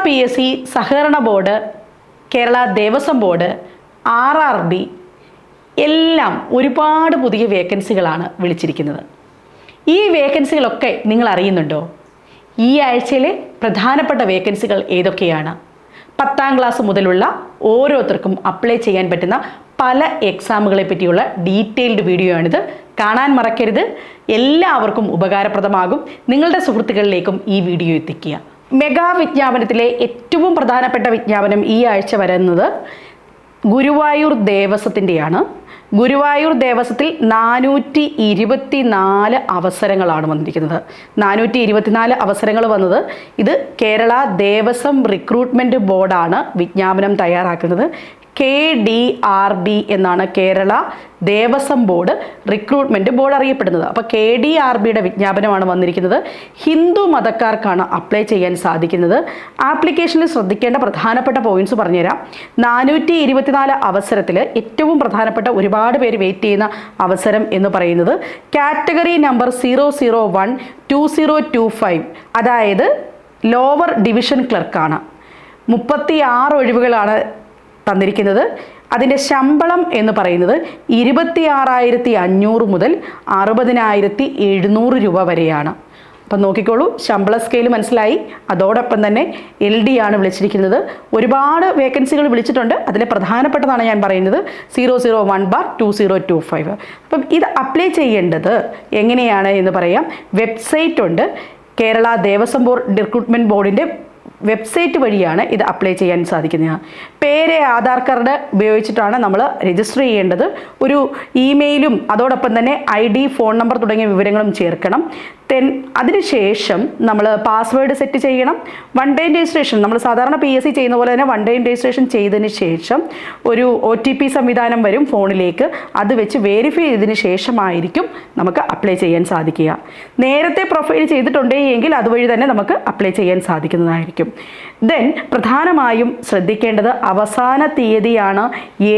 PSC സഹകരണ board, Kerala Devaswom board, RRB എല്ലാം ഒരുപാട് പുതിയ വേക്കൻസികളാണ് വിളിച്ചിരിക്കുന്നത്. ഈ വേക്കൻസികളൊക്കെ നിങ്ങൾ അറിയുന്നുണ്ടോ? ഈ ആഴ്ചയിലെ പ്രധാനപ്പെട്ട വേക്കൻസികൾ ഏതൊക്കെയാണ്? 10ാം ക്ലാസ് മുതലുള്ള ഓരോരുത്തർക്കും അപ്ലൈ ചെയ്യാൻ പറ്റുന്ന പല എക്സാമുകളെ പറ്റിയുള്ള ഡീറ്റെയിൽഡ് വീഡിയോ ആണിത്. കാണാൻ മറക്കരുത്. എല്ലാവർക്കും ഉപകാരപ്രദമാകും. നിങ്ങളുടെ സുഹൃത്തുക്കളിലേക്കും ഈ വീഡിയോ എത്തിക്കുക. മെഗാ വിജ്ഞാപനത്തിലെ ഏറ്റവും പ്രധാനപ്പെട്ട വിജ്ഞാപനം ഈ ആഴ്ച വരുന്നത് ഗുരുവായൂർ ദേവസ്വത്തിൻ്റെയാണ്. ഗുരുവായൂർ ദേവസ്വത്തിൽ 424 അവസരങ്ങളാണ് വന്നിരിക്കുന്നത്. 424 അവസരങ്ങൾ വന്നത്. ഇത് കേരള ദേവസ്വം റിക്രൂട്ട്മെൻറ്റ് ബോർഡാണ് വിജ്ഞാപനം തയ്യാറാക്കുന്നത്. KDRB എന്നാണ് Kerala Devaswom board recruitment board അറിയപ്പെടുന്നത്. അപ്പോൾ KDRBയുടെ വിജ്ഞാപനമാണ് വന്നിരിക്കുന്നത്. ഹിന്ദു മതക്കാർക്കാണ് അപ്ലൈ ചെയ്യാൻ സാധിക്കുന്നത്. ആപ്ലിക്കേഷനിൽ ശ്രദ്ധിക്കേണ്ട പ്രധാനപ്പെട്ട പോയിന്റ്സ് പറഞ്ഞുതരാം. 424 അവസരത്തിൽ ഏറ്റവും പ്രധാനപ്പെട്ട ഒരുപാട് പേര് വെയിറ്റ് ചെയ്യുന്ന അവസരം എന്ന് പറയുന്നത് കാറ്റഗറി നമ്പർ 001 2025, അതായത് ലോവർ ഡിവിഷൻ ക്ലർക്കാണ്. 36 ഒഴിവുകളാണ് തന്നിരിക്കുന്നത്. അതിൻ്റെ ശമ്പളം എന്ന് പറയുന്നത് 26,500 മുതൽ 60,700 രൂപ വരെയാണ്. അപ്പം നോക്കിക്കോളൂ, ശമ്പള സ്കെയിൽ മനസ്സിലായി. അതോടൊപ്പം തന്നെ LD ആണ് വിളിച്ചിരിക്കുന്നത്. ഒരുപാട് വേക്കൻസികൾ വിളിച്ചിട്ടുണ്ട്. അതിലെ പ്രധാനപ്പെട്ടതാണ് ഞാൻ പറയുന്നത് 001/2025. അപ്പം ഇത് അപ്ലൈ ചെയ്യേണ്ടത് എങ്ങനെയാണ് എന്ന് പറയാം. വെബ്സൈറ്റ് ഉണ്ട്. കേരള ദേവസ്വം ബോർഡ് റിക്രൂട്ട്മെൻറ്റ് ബോർഡിൻ്റെ വെബ്സൈറ്റ് വഴിയാണ് ഇത് അപ്ലൈ ചെയ്യാൻ സാധിക്കുന്നത്. പേര്, ആധാർ കാർഡ് ഉപയോഗിച്ചിട്ടാണ് നമ്മൾ രജിസ്റ്റർ ചെയ്യേണ്ടത്. ഒരു ഇമെയിലും അതോടൊപ്പം തന്നെ ID, ഫോൺ നമ്പർ തുടങ്ങിയ വിവരങ്ങളും ചേർക്കണം. അതിനുശേഷം നമ്മൾ പാസ്വേഡ് സെറ്റ് ചെയ്യണം. 1 ടൈം രജിസ്ട്രേഷൻ നമ്മൾ സാധാരണ PSC ചെയ്യുന്ന പോലെ തന്നെ 1 ടൈം രജിസ്ട്രേഷൻ ചെയ്തതിന് ശേഷം ഒരു OTP സംവിധാനം വരും ഫോണിലേക്ക്. അത് വെച്ച് വെരിഫൈ ചെയ്തതിന് ശേഷമായിരിക്കും നമുക്ക് അപ്ലൈ ചെയ്യാൻ സാധിക്കുക. നേരത്തെ പ്രൊഫൈൽ ചെയ്തിട്ടുണ്ടെങ്കിൽ അതുവഴി തന്നെ നമുക്ക് അപ്ലൈ ചെയ്യാൻ സാധിക്കുന്നതായിരിക്കും. പ്രധാനമായും ശ്രദ്ധിക്കേണ്ടത് അവസാന തീയതിയാണ്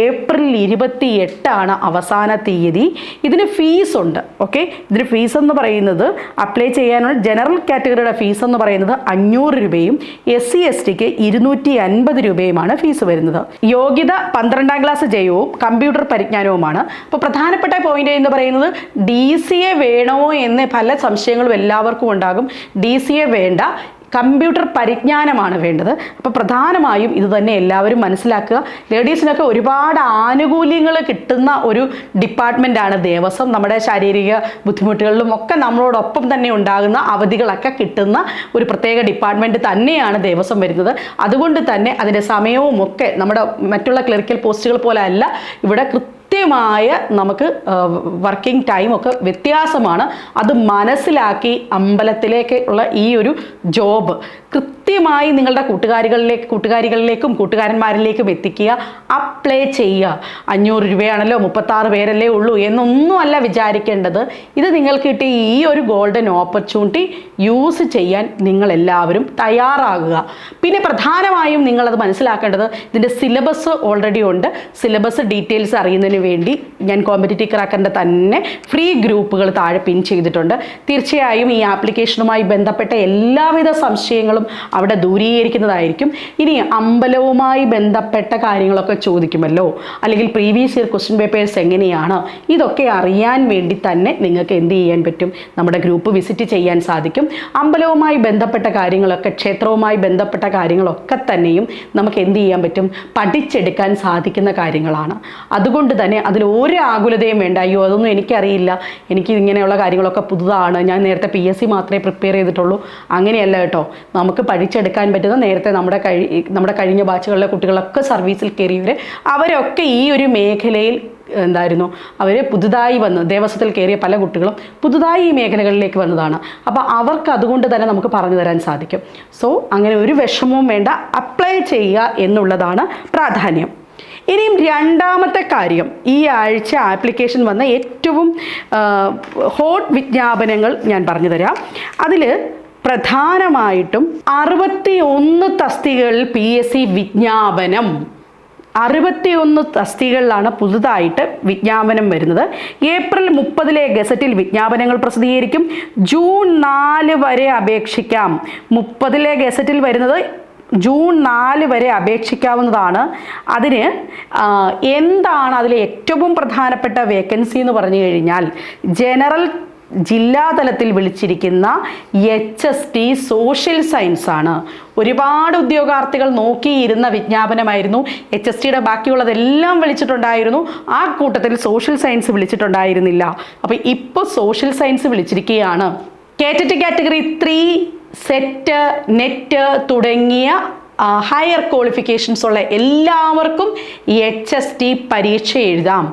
ഏപ്രിൽ 28 അവസാന തീയതി. ഇതിന് ഫീസ് ഉണ്ട്. ഓക്കെ, ഇതിന് ഫീസ് എന്ന് പറയുന്നത് അപ്ലൈ ചെയ്യാനുള്ള ജനറൽ കാറ്റഗറിയുടെ ഫീസ് എന്ന് പറയുന്നത് 500 രൂപയും SC STക്ക് 250 രൂപയുമാണ് ഫീസ് വരുന്നത്. യോഗ്യത 12ാം ക്ലാസ് ജയവും കമ്പ്യൂട്ടർ പരിജ്ഞാനവുമാണ്. അപ്പോൾ പ്രധാനപ്പെട്ട പോയിന്റ് എന്ന് പറയുന്നത് DCA വേണോ എന്ന് പല സംശയങ്ങളും എല്ലാവർക്കും ഉണ്ടാകും. DCA വേണ്ട, കമ്പ്യൂട്ടർ പരിജ്ഞാനമാണ് വേണ്ടത്. അപ്പോൾ പ്രധാനമായും ഇത് തന്നെ എല്ലാവരും മനസ്സിലാക്കുക. ലേഡീസിനൊക്കെ ഒരുപാട് ആനുകൂല്യങ്ങൾ കിട്ടുന്ന ഒരു ഡിപ്പാർട്ട്മെൻറ്റാണ് ദേവസ്വം. നമ്മുടെ ശാരീരിക ബുദ്ധിമുട്ടുകളിലും ഒക്കെ നമ്മളോടൊപ്പം തന്നെ ഉണ്ടാകുന്ന അവധികളൊക്കെ കിട്ടുന്ന ഒരു പ്രത്യേക ഡിപ്പാർട്ട്മെൻറ്റ് തന്നെയാണ് ദേവസ്വം വരുന്നത്. അതുകൊണ്ട് തന്നെ അതിൻ്റെ സമയവും ഒക്കെ നമ്മുടെ മറ്റുള്ള ക്ലറിക്കൽ പോസ്റ്റുകൾ പോലെ അല്ല. ഇവിടെ കൃത്യമായ നമുക്ക് വർക്കിംഗ് ടൈമൊക്കെ വ്യത്യാസമാണ്. അത് മനസ്സിലാക്കി അമ്പലത്തിലേക്ക് ഉള്ള ഈ ഒരു ജോബ് കൃത്യമായി നിങ്ങളുടെ കൂട്ടുകാരികളിലേക്കും കൂട്ടുകാരന്മാരിലേക്കും എത്തിക്കുക. അപ്ലൈ ചെയ്യുക. 500 രൂപയാണല്ലോ, 36 പേരല്ലേ ഉള്ളൂ എന്നൊന്നുമല്ല വിചാരിക്കേണ്ടത്. ഇത് നിങ്ങൾക്ക് കിട്ടിയ ഈ ഒരു ഗോൾഡൻ ഓപ്പർച്യൂണിറ്റി യൂസ് ചെയ്യാൻ നിങ്ങളെല്ലാവരും തയ്യാറാകുക. പിന്നെ പ്രധാനമായും നിങ്ങളത് മനസ്സിലാക്കേണ്ടത് ഇതിൻ്റെ സിലബസ് ഓൾറെഡി ഉണ്ട്. സിലബസ് ഡീറ്റെയിൽസ് അറിയുന്നതിന് വേണ്ടി ഞാൻ കോമ്പറ്റീറ്റീവ് ക്രാക്കറിൻ്റെ തന്നെ ഫ്രീ ഗ്രൂപ്പുകൾ താഴെ പിൻ ചെയ്തിട്ടുണ്ട്. തീർച്ചയായും ഈ ആപ്ലിക്കേഷനുമായി ബന്ധപ്പെട്ട എല്ലാവിധ സംശയങ്ങളും അവിടെ ദൂരീകരിക്കുന്നതായിരിക്കും. ഇനി അമ്പലവുമായി ബന്ധപ്പെട്ട കാര്യങ്ങളൊക്കെ ചോദിക്കുമല്ലോ, അല്ലെങ്കിൽ പ്രീവിയസ് ഇയർ ക്വസ്റ്റ്യൻ പേപ്പേഴ്സ് എങ്ങനെയാണ്, ഇതൊക്കെ അറിയാൻ വേണ്ടി തന്നെ നിങ്ങൾക്ക് എന്ത് ചെയ്യാൻ പറ്റും? നമ്മുടെ ഗ്രൂപ്പ് വിസിറ്റ് ചെയ്യാൻ സാധിക്കും. അമ്പലവുമായി ബന്ധപ്പെട്ട കാര്യങ്ങളൊക്കെ, ക്ഷേത്രവുമായി ബന്ധപ്പെട്ട കാര്യങ്ങളൊക്കെ തന്നെയും നമുക്ക് എന്ത് ചെയ്യാൻ പറ്റും? പഠിച്ചെടുക്കാൻ സാധിക്കുന്ന കാര്യങ്ങളാണ്. അതുകൊണ്ട് തന്നെ അതിൽ ഒരു ആകുലതയും വേണ്ട. അയ്യോ അതൊന്നും എനിക്കറിയില്ല, എനിക്ക് ഇങ്ങനെയുള്ള കാര്യങ്ങളൊക്കെ പുതുതാണ്, ഞാൻ നേരത്തെ PSC മാത്രമേ പ്രിപ്പയർ ചെയ്തിട്ടുള്ളൂ, അങ്ങനെയല്ല കേട്ടോ. നമുക്ക് പഠിച്ചെടുക്കാൻ പറ്റുന്ന നേരത്തെ നമ്മുടെ കഴിഞ്ഞ ബാച്ചുകളിലെ കുട്ടികളൊക്കെ സർവീസിൽ കയറിയവർ, അവരൊക്കെ ഈ ഒരു മേഖലയിൽ എന്തായിരുന്നു, അവർ പുതുതായി വന്ന് ദേവസ്വത്തിൽ കയറിയ പല കുട്ടികളും പുതുതായി ഈ മേഖലകളിലേക്ക് വന്നതാണ്. അപ്പോൾ അവർക്ക് അതുകൊണ്ട് തന്നെ നമുക്ക് പറഞ്ഞു തരാൻ സാധിക്കും. സോ അങ്ങനെ ഒരു വിഷമവും വേണ്ട, അപ്ലൈ ചെയ്യുക എന്നുള്ളതാണ് പ്രാധാന്യം. ഇനിയും രണ്ടാമത്തെ കാര്യം, ഈ ആഴ്ച ആപ്ലിക്കേഷൻ വന്ന ഏറ്റവും ഹോട്ട് വിജ്ഞാപനങ്ങൾ ഞാൻ പറഞ്ഞു തരാം. അതിൽ പ്രധാനമായിട്ടും 61 തസ്തികകളിൽ PSC വിജ്ഞാപനം 61 തസ്തികകളിലാണ് പുതുതായിട്ട് വിജ്ഞാപനം വരുന്നത്. ഏപ്രിൽ 30 ഗസറ്റിൽ വിജ്ഞാപനങ്ങൾ പ്രസിദ്ധീകരിക്കും. ജൂൺ 4 വരെ അപേക്ഷിക്കാം. 30 ഗസറ്റിൽ വരുന്നത് ജൂൺ 4 വരെ അപേക്ഷിക്കാവുന്നതാണ്. അതിന് എന്താണ് അതിലെ ഏറ്റവും പ്രധാനപ്പെട്ട വേക്കൻസി എന്ന് പറഞ്ഞു കഴിഞ്ഞാൽ ജനറൽ ജില്ലാതലത്തിൽ വിളിച്ചിരിക്കുന്ന HST സോഷ്യൽ സയൻസ് ആണ്. ഒരുപാട് ഉദ്യോഗാർത്ഥികൾ നോക്കിയിരുന്ന വിജ്ഞാപനമായിരുന്നു. HSTയുടെ ബാക്കിയുള്ളതെല്ലാം വിളിച്ചിട്ടുണ്ടായിരുന്നു, ആ കൂട്ടത്തിൽ സോഷ്യൽ സയൻസ് വിളിച്ചിട്ടുണ്ടായിരുന്നില്ല. അപ്പോൾ ഇപ്പോൾ സോഷ്യൽ സയൻസ് വിളിച്ചിരിക്കുകയാണ്. കാറ്റഗറി 3 സെറ്റ്, നെറ്റ് തുടങ്ങിയ ഹയർ ക്വാളിഫിക്കേഷൻസ് ഉള്ള എല്ലാവർക്കും HST പരീക്ഷ എഴുതാം.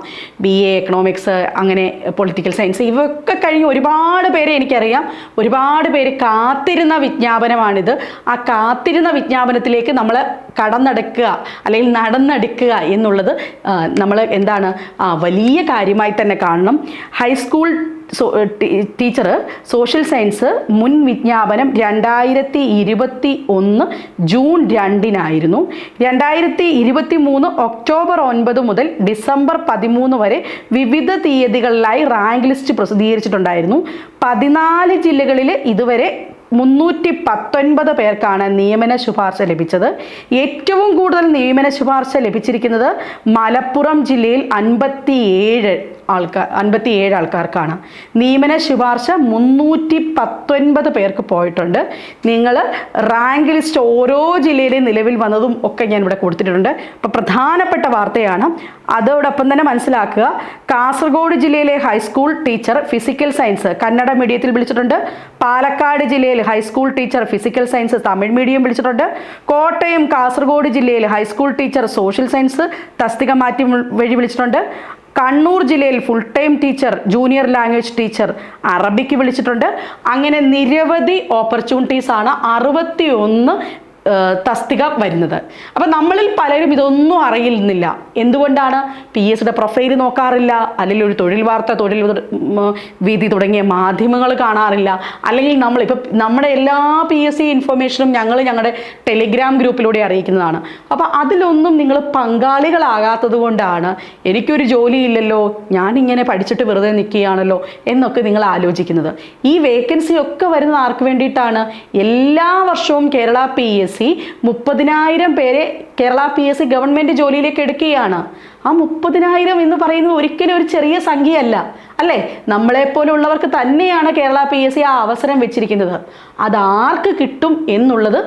BA എക്കണോമിക്സ്, അങ്ങനെ പൊളിറ്റിക്കൽ സയൻസ്, ഇവയൊക്കെ കഴിഞ്ഞ് ഒരുപാട് പേരെ എനിക്കറിയാം, ഒരുപാട് പേര് കാത്തിരുന്ന വിജ്ഞാപനമാണിത്. ആ കാത്തിരുന്ന വിജ്ഞാപനത്തിലേക്ക് നമ്മൾ കടന്നെടുക്കുക അല്ലെങ്കിൽ നടന്നെടുക്കുക എന്നുള്ളത് നമ്മൾ എന്താണ് വലിയ കാര്യമായി തന്നെ കാണണം. ഹൈസ്കൂൾ ടീച്ചർ സോഷ്യൽ സയൻസ് മുൻ വിജ്ഞാപനം 2021 ജൂൺ 2 2023 ഒക്ടോബർ 9 മുതൽ ഡിസംബർ 13 വരെ വിവിധ തീയതികളിലായി റാങ്ക് ലിസ്റ്റ് പ്രസിദ്ധീകരിച്ചിട്ടുണ്ടായിരുന്നു. 14 ജില്ലകളിൽ ഇതുവരെ 319 പേർക്കാണ് നിയമന ശുപാർശ ലഭിച്ചത്. ഏറ്റവും കൂടുതൽ നിയമന ശുപാർശ ലഭിച്ചിരിക്കുന്നത് മലപ്പുറം ജില്ലയിൽ 57 ആൾക്കാർക്കാണ്. നിയമന ശുപാർശ 319 പേർക്ക് പോയിട്ടുണ്ട്. നിങ്ങൾ റാങ്ക് ലിസ്റ്റ് ഓരോ ജില്ലയിലെ നിലവിൽ വന്നതും ഒക്കെ ഞാൻ ഇവിടെ കൊടുത്തിട്ടുണ്ട്. അപ്പോൾ പ്രധാനപ്പെട്ട വാർത്തയാണ്. അതോടൊപ്പം തന്നെ മനസ്സിലാക്കുക, കാസർഗോഡ് ജില്ലയിലെ high school teacher physical science Kannada മീഡിയത്തിൽ വിളിച്ചിട്ടുണ്ട്. പാലക്കാട് ജില്ലയിൽ high school teacher physical science Tamil medium വിളിച്ചിട്ടുണ്ട്. കോട്ടയം കാസർഗോഡ് ജില്ലയിൽ ഹൈസ്കൂൾ ടീച്ചർ സോഷ്യൽ സയൻസ് തസ്തിക മാറ്റി വഴി വിളിച്ചിട്ടുണ്ട്. കണ്ണൂർ ജില്ലയിൽ full time teacher junior language teacher അറബിക്ക് വിളിച്ചിട്ടുണ്ട്. അങ്ങനെ നിരവധി ഓപ്പർച്യൂണിറ്റീസ് ആണ് 61 തസ്തിക വരുന്നത്. അപ്പം നമ്മളിൽ പലരും ഇതൊന്നും അറിയുന്നില്ല. എന്തുകൊണ്ടാണ്? PSCയുടെ പ്രൊഫൈൽ നോക്കാറില്ല, അല്ലെങ്കിൽ ഒരു തൊഴിൽ വാർത്ത, തൊഴിൽ വീതി തുടങ്ങിയ മാധ്യമങ്ങൾ കാണാറില്ല, അല്ലെങ്കിൽ നമ്മളിപ്പോൾ നമ്മുടെ എല്ലാ PSC ഇൻഫർമേഷനും ഞങ്ങളുടെ ടെലിഗ്രാം ഗ്രൂപ്പിലൂടെ അറിയിക്കുന്നതാണ്. അപ്പോൾ അതിലൊന്നും നിങ്ങൾ പങ്കാളികളാകാത്തത് കൊണ്ടാണ് എനിക്കൊരു ജോലിയില്ലല്ലോ, ഞാനിങ്ങനെ പഠിച്ചിട്ട് വെറുതെ നിൽക്കുകയാണല്ലോ എന്നൊക്കെ നിങ്ങൾ ആലോചിക്കുന്നത്. ഈ വേക്കൻസി ഒക്കെ വരുന്നത് ആർക്ക് വേണ്ടിയിട്ടാണ്? എല്ലാ വർഷവും കേരള PSC 30,000 പേരെ കേരള PSC ഗവൺമെൻറ് ജോലിയിലേക്ക് എടുക്കുകയാണ്. ആ 30,000 എന്ന് പറയുന്നത് ഒരിക്കലും ഒരു ചെറിയ സംഖ്യയല്ല, അല്ലേ? നമ്മളെപ്പോലുള്ളവർക്ക് തന്നെയാണ് കേരള PSC ആ അവസരം വെച്ചിരിക്കുന്നത്. അതാർക്ക് കിട്ടും എന്നുള്ളത്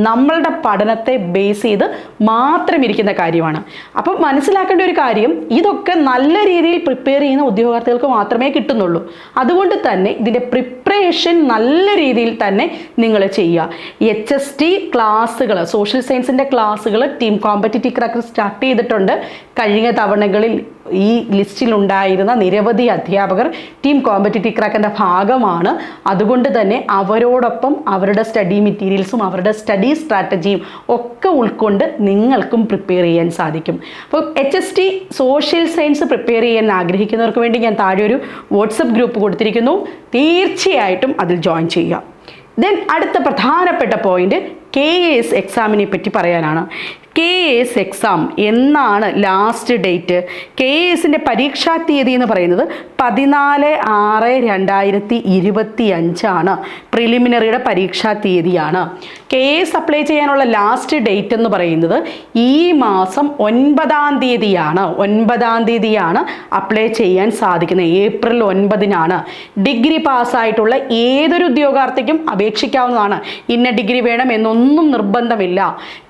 നമ്മളുടെ പഠനത്തെ ബേസ് ചെയ്ത് മാത്രം ഇരിക്കുന്ന കാര്യമാണ്. അപ്പം മനസ്സിലാക്കേണ്ട ഒരു കാര്യം, ഇതൊക്കെ നല്ല രീതിയിൽ പ്രിപ്പയർ ചെയ്യുന്ന ഉദ്യോഗാർത്ഥികൾക്ക് മാത്രമേ കിട്ടുന്നുള്ളൂ. അതുകൊണ്ട് തന്നെ ഇതിൻ്റെ പ്രിപ്പറേഷൻ നല്ല രീതിയിൽ തന്നെ നിങ്ങൾ ചെയ്യുക. HST ക്ലാസ്സുകൾ, സോഷ്യൽ സയൻസിൻ്റെ ക്ലാസ്സുകൾ ടീം കോമ്പറ്റിറ്റീവ് ക്രാക്കർ സ്റ്റാർട്ട് ചെയ്തിട്ടുണ്ട്. കഴിഞ്ഞ തവണകളിൽ ഈ ലിസ്റ്റിലുണ്ടായിരുന്ന നിരവധി അധ്യാപകർ ടീം കോമ്പറ്റിറ്റീവ് ക്രാക്കറിൻ്റെ ഭാഗമാണ്. അതുകൊണ്ട് തന്നെ അവരോടൊപ്പം അവരുടെ സ്റ്റഡി മെറ്റീരിയൽസും അവരുടെ സ്റ്റഡി സ്ട്രാറ്റജിയും ഒക്കെ ഉൾക്കൊണ്ട് നിങ്ങൾക്കും പ്രിപ്പയർ ചെയ്യാൻ സാധിക്കും. അപ്പോൾ HST സോഷ്യൽ സയൻസ് പ്രിപ്പയർ ചെയ്യാൻ ആഗ്രഹിക്കുന്നവർക്ക് വേണ്ടി ഞാൻ താഴെ ഒരു വാട്സപ്പ് ഗ്രൂപ്പ് കൊടുത്തിരിക്കുന്നു. തീർച്ചയായിട്ടും അതിൽ ജോയിൻ ചെയ്യുക. ദെൻ അടുത്ത പ്രധാനപ്പെട്ട പോയിന്റ് KS എക്സാമിനെ പറ്റി പറയാനാണ്. KS എക്സാം എന്നാണ് ലാസ്റ്റ് ഡേറ്റ്? KSൻ്റെ പരീക്ഷാ തീയതി എന്ന് പറയുന്നത് 14/6/2025 പ്രിലിമിനറിയുടെ പരീക്ഷാ തീയതിയാണ്. KS അപ്ലൈ ചെയ്യാനുള്ള ലാസ്റ്റ് ഡേറ്റ് എന്ന് പറയുന്നത് ഈ മാസം 9-ാം തീയതിയാണ് അപ്ലൈ ചെയ്യാൻ സാധിക്കുന്നത്. ഏപ്രിൽ 9-നാണ്. ഡിഗ്രി പാസ്സായിട്ടുള്ള ഏതൊരു ഉദ്യോഗാർത്ഥിക്കും അപേക്ഷിക്കാവുന്നതാണ്. ഇന്ന ഡിഗ്രി വേണം എന്നൊന്നും നിർബന്ധമില്ല.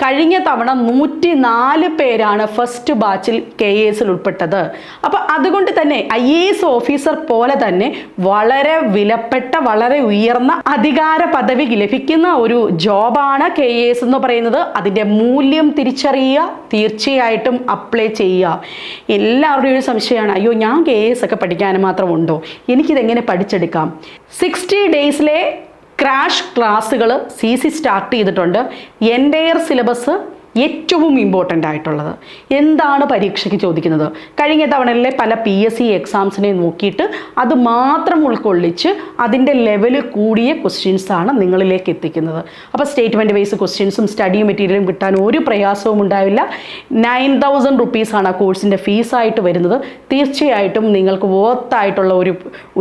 കഴിഞ്ഞ തവണ 104 പേരാണ് ഫസ്റ്റ് ബാച്ചിൽ KSൽ ഉൾപ്പെട്ടത്. അപ്പോൾ അതുകൊണ്ട് തന്നെ IAS ഓഫീസർ പോലെ തന്നെ വളരെ വിലപ്പെട്ട, വളരെ ഉയർന്ന അധികാര പദവി ലഭിക്കുന്ന ഒരു ജോബാണ് KS എന്ന് പറയുന്നത്. അതിൻ്റെ മൂല്യം തിരിച്ചറിയുക, തീർച്ചയായിട്ടും അപ്ലൈ ചെയ്യുക. എല്ലാവരുടെയും ഒരു സംശയമാണ്, അയ്യോ ഞാൻ KS ഒക്കെ പഠിക്കാൻ മാത്രം ഉണ്ടോ, എനിക്കിതെങ്ങനെ പഠിച്ചെടുക്കാം? 60 ഡേയ്സിലെ ക്രാഷ് ക്ലാസ്സുകൾ CC സ്റ്റാർട്ട് ചെയ്തിട്ടുണ്ട്. എൻ്റെയർ സിലബസ് ഏറ്റവും ഇമ്പോർട്ടൻ്റ് ആയിട്ടുള്ളത് എന്താണ് പരീക്ഷയ്ക്ക് ചോദിക്കുന്നത്, കഴിഞ്ഞ തവണയിലെ പല PSC എക്സാംസിനെ നോക്കിയിട്ട് അത് മാത്രം ഉൾക്കൊള്ളിച്ച് അതിൻ്റെ ലെവല് കൂടിയ ക്വസ്റ്റ്യൻസാണ് നിങ്ങളിലേക്ക് എത്തിക്കുന്നത്. അപ്പോൾ സ്റ്റേറ്റ്മെൻറ്റ് വൈസ് ക്വസ്റ്റ്യൻസും സ്റ്റഡി മെറ്റീരിയലും കിട്ടാൻ ഒരു പ്രയാസവും ഉണ്ടാവില്ല. 9,000 റുപ്പീസാണ് ആ കോഴ്സിൻ്റെ ഫീസായിട്ട് വരുന്നത്. തീർച്ചയായിട്ടും നിങ്ങൾക്ക് വർത്തായിട്ടുള്ള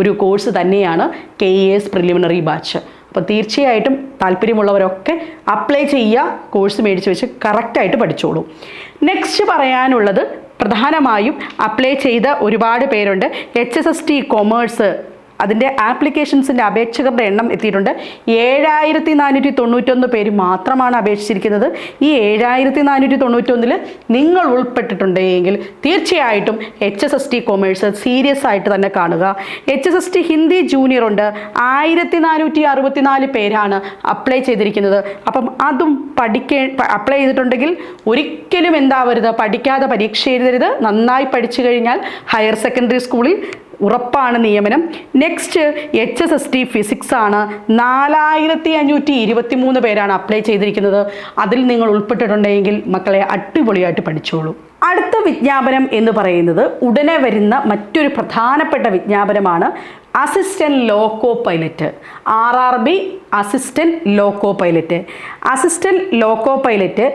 ഒരു കോഴ്സ് തന്നെയാണ് KS പ്രിലിമിനറി ബാച്ച്. അപ്പോൾ തീർച്ചയായിട്ടും താല്പര്യമുള്ളവരൊക്കെ അപ്ലൈ ചെയ്യുക, കോഴ്സ് മേടിച്ച് വെച്ച് കറക്റ്റായിട്ട് പഠിച്ചോളൂ. നെക്സ്റ്റ് പറയാനുള്ളത്, പ്രധാനമായും അപ്ലൈ ചെയ്ത ഒരുപാട് പേരുണ്ട്. HSST കൊമേഴ്സ് അതിൻ്റെ ആപ്ലിക്കേഷൻസിൻ്റെ അപേക്ഷകരുടെ എണ്ണം എത്തിയിട്ടുണ്ട്. 7491 പേര് മാത്രമാണ് അപേക്ഷിച്ചിരിക്കുന്നത്. ഈ 7491 നിങ്ങൾ ഉൾപ്പെട്ടിട്ടുണ്ടെങ്കിൽ തീർച്ചയായിട്ടും HSST കൊമേഴ്സ് സീരിയസ് ആയിട്ട് തന്നെ കാണുക. HSST ഹിന്ദി ജൂനിയർ ഉണ്ട്, 1464 പേരാണ് അപ്ലൈ ചെയ്തിരിക്കുന്നത്. അപ്പം അതും അപ്ലൈ ചെയ്തിട്ടുണ്ടെങ്കിൽ ഒരിക്കലും എന്താവരുത്, പഠിക്കാതെ പരീക്ഷ എഴുതരുത്. നന്നായി പഠിച്ചു കഴിഞ്ഞാൽ ഹയർ സെക്കൻഡറി സ്കൂളിൽ ഉറപ്പാണ് നിയമനം. നെക്സ്റ്റ് HSST ഫിസിക്സ് ആണ്, 4523 പേരാണ് അപ്ലൈ ചെയ്തിരിക്കുന്നത്. അതിൽ നിങ്ങൾ ഉൾപ്പെട്ടിട്ടുണ്ടെങ്കിൽ മക്കളെ അടിപൊളിയായിട്ട് പഠിച്ചോളൂ. അടുത്ത വിജ്ഞാപനം എന്ന് പറയുന്നത് ഉടനെ വരുന്ന മറ്റൊരു പ്രധാനപ്പെട്ട വിജ്ഞാപനമാണ് assistant loco pilot. RRB assistant loco pilot. Assistant loco pilot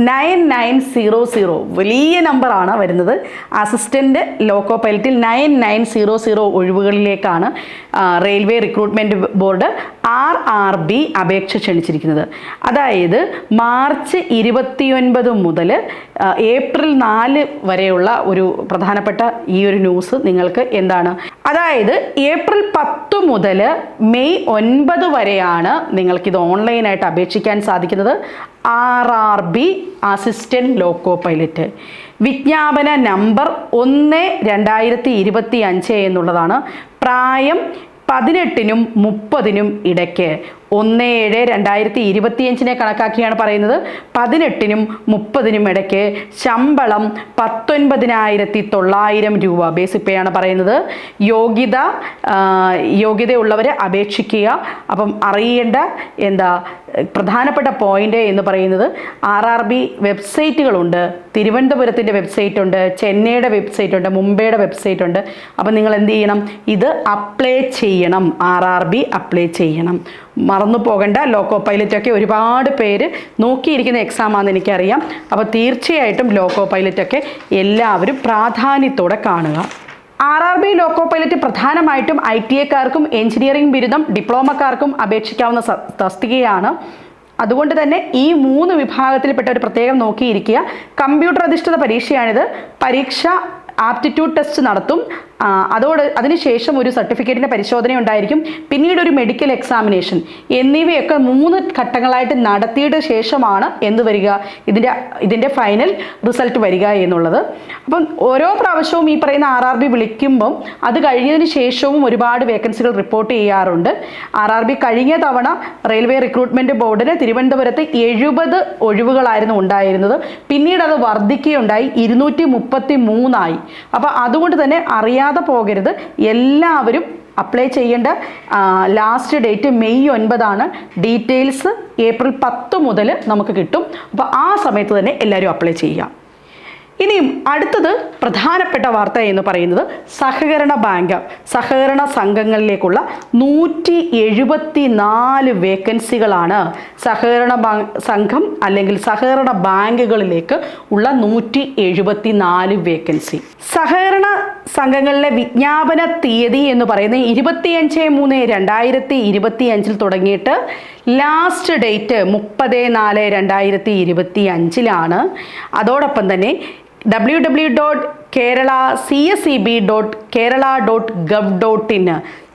9900 വലിയ നമ്പറാണ് വരുന്നത്. അസിസ്റ്റൻ്റ് ലോക്കോ പൈലറ്റിൽ 9900 ഒഴിവുകളിലേക്കാണ് റെയിൽവേ റിക്രൂട്ട്മെൻറ്റ് ബോർഡ് RRB അപേക്ഷ ക്ഷണിച്ചിരിക്കുന്നത്. അതായത് മാർച്ച് 29 മുതൽ ഏപ്രിൽ 4 വരെയുള്ള ഒരു പ്രധാനപ്പെട്ട ഈ ഒരു ന്യൂസ് നിങ്ങൾക്ക് എന്താണ്, അതായത് ഏപ്രിൽ 10 മുതൽ മെയ് 9 വരെയാണ് നിങ്ങൾക്കിത് ഓൺലൈനായിട്ട് അപേക്ഷിക്കാൻ സാധിക്കുന്നത്. RRB assistant loco pilot. വിജ്ഞാപന നമ്പർ 1/2025 എന്നുള്ളതാണ്. പ്രായം 18-നും 30-നും ഇടയ്ക്ക്. 1/7/2025 കണക്കാക്കിയാണ് പറയുന്നത്. 18-നും 30-നും ഇടയ്ക്ക്. ശമ്പളം 19,900 രൂപ ബേസിക് പേ ആണ് പറയുന്നത്. യോഗ്യതയുള്ളവരെ അപേക്ഷിക്കുക. അപ്പം അറിയേണ്ട പ്രധാനപ്പെട്ട പോയിന്റ് എന്ന് പറയുന്നത്, RRB വെബ്സൈറ്റുകളുണ്ട്. തിരുവനന്തപുരത്തിൻ്റെ വെബ്സൈറ്റ് ഉണ്ട്, ചെന്നൈയുടെ വെബ്സൈറ്റ് ഉണ്ട്, മുംബൈയുടെ വെബ്സൈറ്റ് ഉണ്ട്. അപ്പം നിങ്ങൾ എന്ത് ചെയ്യണം, ഇത് അപ്ലൈ ചെയ്യണം. RRB അപ്ലൈ ചെയ്യണം, മറന്നു പോകണ്ട. ലോക്കോ പൈലറ്റൊക്കെ ഒരുപാട് പേര് നോക്കിയിരിക്കുന്ന എക്സാമാണെന്ന് എനിക്കറിയാം. അപ്പോൾ തീർച്ചയായിട്ടും ലോക്കോ പൈലറ്റൊക്കെ എല്ലാവരും പ്രാധാന്യത്തോടെ കാണുക. RRB ലോക്കോ പൈലറ്റ് പ്രധാനമായിട്ടും ITA-ക്കാർക്കും എഞ്ചിനീയറിംഗ് ബിരുദം ഡിപ്ലോമക്കാർക്കും അപേക്ഷിക്കാവുന്ന തസ്തികയാണ്. അതുകൊണ്ട് തന്നെ ഈ 3 വിഭാഗത്തിൽപ്പെട്ട ഒരു പ്രത്യേകം നോക്കിയിരിക്കുക. കമ്പ്യൂട്ടർ അധിഷ്ഠിത പരീക്ഷയാണിത്. പരീക്ഷ ആപ്റ്റിറ്റ്യൂഡ് ടെസ്റ്റ് നടത്തും. അതിനുശേഷം ഒരു സർട്ടിഫിക്കറ്റിൻ്റെ പരിശോധന ഉണ്ടായിരിക്കും. പിന്നീട് ഒരു മെഡിക്കൽ എക്സാമിനേഷൻ എന്നിവയൊക്കെ 3 ഘട്ടങ്ങളായിട്ട് നടത്തിയിട്ട് ശേഷമാണ് എന്ത് വരിക, ഇതിൻ്റെ ഫൈനൽ റിസൾട്ട് വരിക എന്നുള്ളത്. അപ്പം ഓരോ പ്രാവശ്യവും ഈ പറയുന്ന RRB വിളിക്കുമ്പം അത് കഴിഞ്ഞതിന് ശേഷവും ഒരുപാട് വേക്കൻസികൾ റിപ്പോർട്ട് ചെയ്യാറുണ്ട്. RRB കഴിഞ്ഞ തവണ റെയിൽവേ റിക്രൂട്ട്മെൻറ്റ് ബോർഡിന് തിരുവനന്തപുരത്ത് 70 ഒഴിവുകളായിരുന്നു ഉണ്ടായിരുന്നത്. പിന്നീട് അത് വർദ്ധിക്കുകയുണ്ടായി, 233 ആയി. അപ്പോൾ അതുകൊണ്ട് തന്നെ അറിയാതെ പോകരുത്. എല്ലാവരും അപ്ലൈ ചെയ്യേണ്ട last date May 9 details April 10 മുതൽ നമുക്ക് കിട്ടും. അപ്പോൾ ആ സമയത്ത് തന്നെ എല്ലാവരും അപ്ലൈ ചെയ്യുക. ഇനിയും അടുത്തത് പ്രധാനപ്പെട്ട വാർത്ത എന്ന് പറയുന്നത് സഹകരണ സംഘങ്ങളിലേക്കുള്ള 174 വേക്കൻസികളാണ്. സഹകരണ സംഘം അല്ലെങ്കിൽ സഹകരണ ബാങ്കുകളിലേക്ക് ഉള്ള 174 വേക്കൻസി. സഹകരണ സംഘങ്ങളിലെ വിജ്ഞാപന തീയതി എന്ന് പറയുന്നത് 25/3/2025 തുടങ്ങിയിട്ട് ലാസ്റ്റ് ഡേറ്റ് 30/4/2025 അതോടൊപ്പം തന്നെ www.kerala.cseb.kerala.gov.in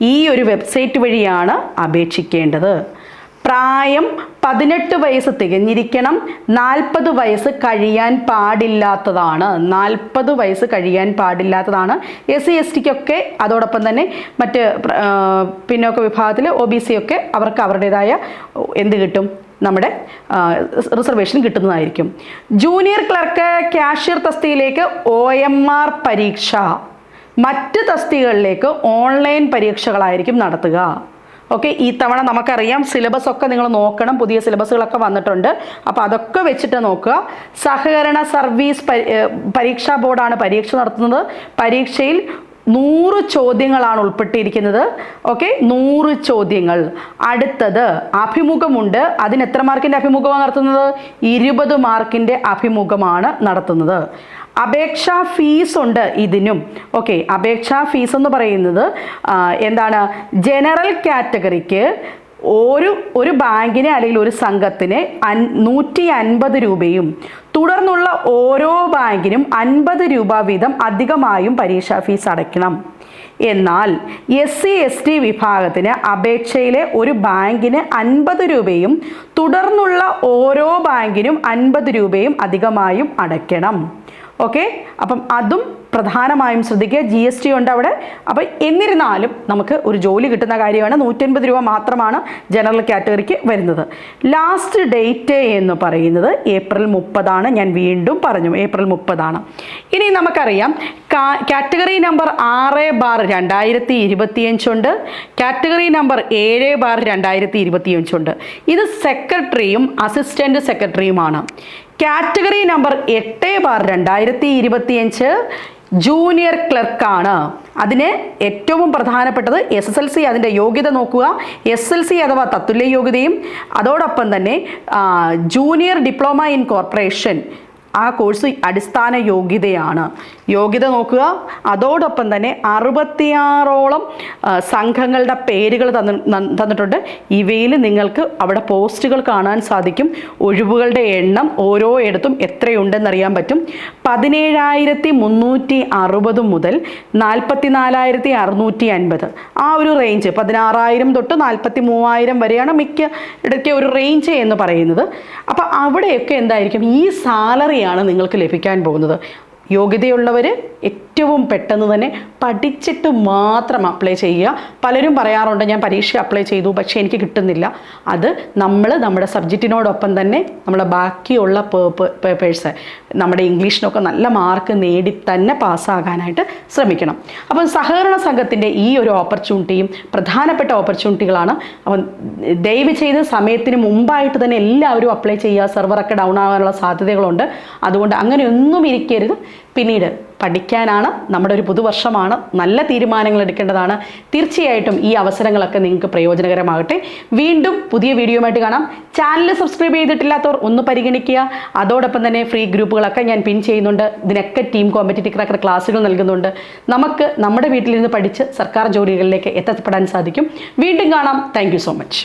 ഈ ഒരു വെബ്സൈറ്റ് വഴിയാണ് അപേക്ഷിക്കേണ്ടത്. പ്രായം 18 വയസ്സ് തികഞ്ഞിരിക്കണം. 40 വയസ്സ് കഴിയാൻ പാടില്ലാത്തതാണ്. 40 വയസ്സ് കഴിയാൻ പാടില്ലാത്തതാണ്. SC STക്കൊക്കെ അതോടൊപ്പം തന്നെ മറ്റ് പിന്നോക്ക വിഭാഗത്തിൽ OBC ഒക്കെ അവർക്ക് അവരുടേതായ എന്ത് കിട്ടും, നമ്മുടെ റിസർവേഷൻ കിട്ടുന്നതായിരിക്കും. ജൂനിയർ ക്ലർക്ക് കാഷ്യർ തസ്തികയിലേക്ക് OMR പരീക്ഷ. മറ്റ് തസ്തികകളിലേക്ക് ഓൺലൈൻ പരീക്ഷകളായിരിക്കും നടത്തുക. ഓക്കെ, ഈ തവണ നമുക്കറിയാം സിലബസ് ഒക്കെ നിങ്ങൾ നോക്കണം. പുതിയ സിലബസുകളൊക്കെ വന്നിട്ടുണ്ട്. അപ്പോൾ അതൊക്കെ വെച്ചിട്ട് നോക്കുക. സഹകരണ സർവീസ് പരീക്ഷാ ബോർഡാണ് പരീക്ഷ നടത്തുന്നത്. പരീക്ഷയിൽ 100 ചോദ്യങ്ങളാണ് ഉൾപ്പെട്ടിരിക്കുന്നത്. ഓക്കെ, 100 ചോദ്യങ്ങൾ. അടുത്തത് അഭിമുഖമുണ്ട്. അതിന് എത്ര മാർക്കിൻ്റെ അഭിമുഖമാണ് നടത്തുന്നത്? 20 മാർക്കിൻ്റെ അഭിമുഖമാണ് നടത്തുന്നത്. അപേക്ഷാ ഫീസ് ഉണ്ട് ഇതിനും. ഓക്കെ, അപേക്ഷാ ഫീസ് എന്ന് പറയുന്നത് എന്താണ്, ജനറൽ കാറ്റഗറിക്ക് ഒരു ബാങ്കിന് അല്ലെങ്കിൽ ഒരു സംഘത്തിന് 150 രൂപയും തുടർന്നുള്ള ഓരോ ബാങ്കിനും 50 രൂപ വീതം അധികമായും പരീക്ഷാ ഫീസ് അടയ്ക്കണം. എന്നാൽ SC/ST വിഭാഗത്തിന് അപേക്ഷയിലെ ഒരു ബാങ്കിന് 50 രൂപയും തുടർന്നുള്ള ഓരോ ബാങ്കിനും 50 രൂപയും അധികമായും അടയ്ക്കണം. ഓക്കെ, അപ്പം അതും പ്രധാനമായും ശ്രദ്ധിക്കുക. GST ഉണ്ട് അവിടെ. അപ്പം എന്നിരുന്നാലും നമുക്ക് ഒരു ജോലി കിട്ടുന്ന കാര്യമാണ്. 150 രൂപ മാത്രമാണ് ജനറൽ കാറ്റഗറിക്ക് വരുന്നത്. ലാസ്റ്റ് ഡേറ്റ് എന്ന് പറയുന്നത് ഏപ്രിൽ 30. ഞാൻ വീണ്ടും പറഞ്ഞു, ഏപ്രിൽ 30. ഇനി നമുക്കറിയാം കാറ്റഗറി നമ്പർ 6/2025 ഉണ്ട്, കാറ്റഗറി നമ്പർ 7/2025 ഉണ്ട്. ഇത് സെക്രട്ടറിയും അസിസ്റ്റന്റ് സെക്രട്ടറിയുമാണ്. കാറ്റഗറി നമ്പർ 8/2025 ജൂനിയർ ക്ലർക്കാണ്. അതിന് ഏറ്റവും പ്രധാനപ്പെട്ടത് SSLC, അതിൻ്റെ യോഗ്യത നോക്കുക. SLC അഥവാ തത്തുല്യ യോഗ്യതയും അതോടൊപ്പം തന്നെ ജൂനിയർ ഡിപ്ലോമ ഇൻ കോർപ്പറേഷൻ ആ കോഴ്സ് അടിസ്ഥാന യോഗ്യതയാണ്. യോഗ്യത നോക്കുക. അതോടൊപ്പം തന്നെ 66ഓളം സംഘങ്ങളുടെ പേരുകൾ തന്നിട്ടുണ്ട്. ഇവയിൽ നിങ്ങൾക്ക് അവിടെ പോസ്റ്റുകൾ കാണാൻ സാധിക്കും. ഒഴിവുകളുടെ എണ്ണം ഓരോ ഇടത്തും എത്രയുണ്ടെന്നറിയാൻ പറ്റും. 17,360 മുതൽ 44,650 ആ ഒരു റേഞ്ച്, 16,000 തൊട്ട് 43,000 വരെയാണ് മിക്ക ഇടയ്ക്ക് ഒരു റേഞ്ച് എന്ന് പറയുന്നത്. അപ്പോൾ അവിടെയൊക്കെ എന്തായിരിക്കും, ഈ സാലറിയാണ് നിങ്ങൾക്ക് ലഭിക്കാൻ പോകുന്നത്. യോഗ്യതയുള്ളവർ ഏറ്റവും പെട്ടെന്ന് തന്നെ പഠിച്ചിട്ട് മാത്രം അപ്ലൈ ചെയ്യുക. പലരും പറയാറുണ്ട് ഞാൻ പരീക്ഷ അപ്ലൈ ചെയ്തു പക്ഷേ എനിക്ക് കിട്ടുന്നില്ല. അത് നമ്മുടെ സബ്ജക്റ്റിനോടൊപ്പം തന്നെ നമ്മുടെ ബാക്കിയുള്ള പേപ്പേഴ്സ്, നമ്മുടെ ഇംഗ്ലീഷിനൊക്കെ നല്ല മാർക്ക് നേടി തന്നെ പാസ്സാകാനായിട്ട് ശ്രമിക്കണം. അപ്പം സഹകരണ സംഘത്തിൻ്റെ ഈ ഒരു ഓപ്പർച്യൂണിറ്റിയും പ്രധാനപ്പെട്ട ഓപ്പർച്യൂണിറ്റികളാണ്. അപ്പം ദയവ് ചെയ്ത് സമയത്തിന് മുമ്പായിട്ട് തന്നെ എല്ലാവരും അപ്ലൈ ചെയ്യുക. സെർവറൊക്കെ ഡൗൺ ആകാനുള്ള സാധ്യതകളുണ്ട്. അതുകൊണ്ട് അങ്ങനെയൊന്നും ഇരിക്കരുത്. പിന്നീട് പഠിക്കാനാണ്, നമ്മുടെ ഒരു പുതുവർഷമാണ്, നല്ല തീരുമാനങ്ങൾ എടുക്കേണ്ടതാണ്. തീർച്ചയായിട്ടും ഈ അവസരങ്ങളൊക്കെ നിങ്ങൾക്ക് പ്രയോജനകരമാകട്ടെ. വീണ്ടും പുതിയ വീഡിയോയുമായിട്ട് കാണാം. ചാനൽ സബ്സ്ക്രൈബ് ചെയ്തിട്ടില്ലാത്തവർ ഒന്ന് പരിഗണിക്കുക. അതോടൊപ്പം തന്നെ ഫ്രീ ഗ്രൂപ്പുകളൊക്കെ ഞാൻ പിൻ ചെയ്യുന്നുണ്ട്. ഇതിനൊക്കെ ടീം കോമ്പറ്റിറ്റീവ് ക്രാക്കർ ക്ലാസ്സുകൾ നൽകുന്നുണ്ട്. നമുക്ക് നമ്മുടെ വീട്ടിലിരുന്ന് പഠിച്ച് സർക്കാർ ജോലികളിലേക്ക് എത്തപ്പെടാൻ സാധിക്കും. വീണ്ടും കാണാം. Thank you so much.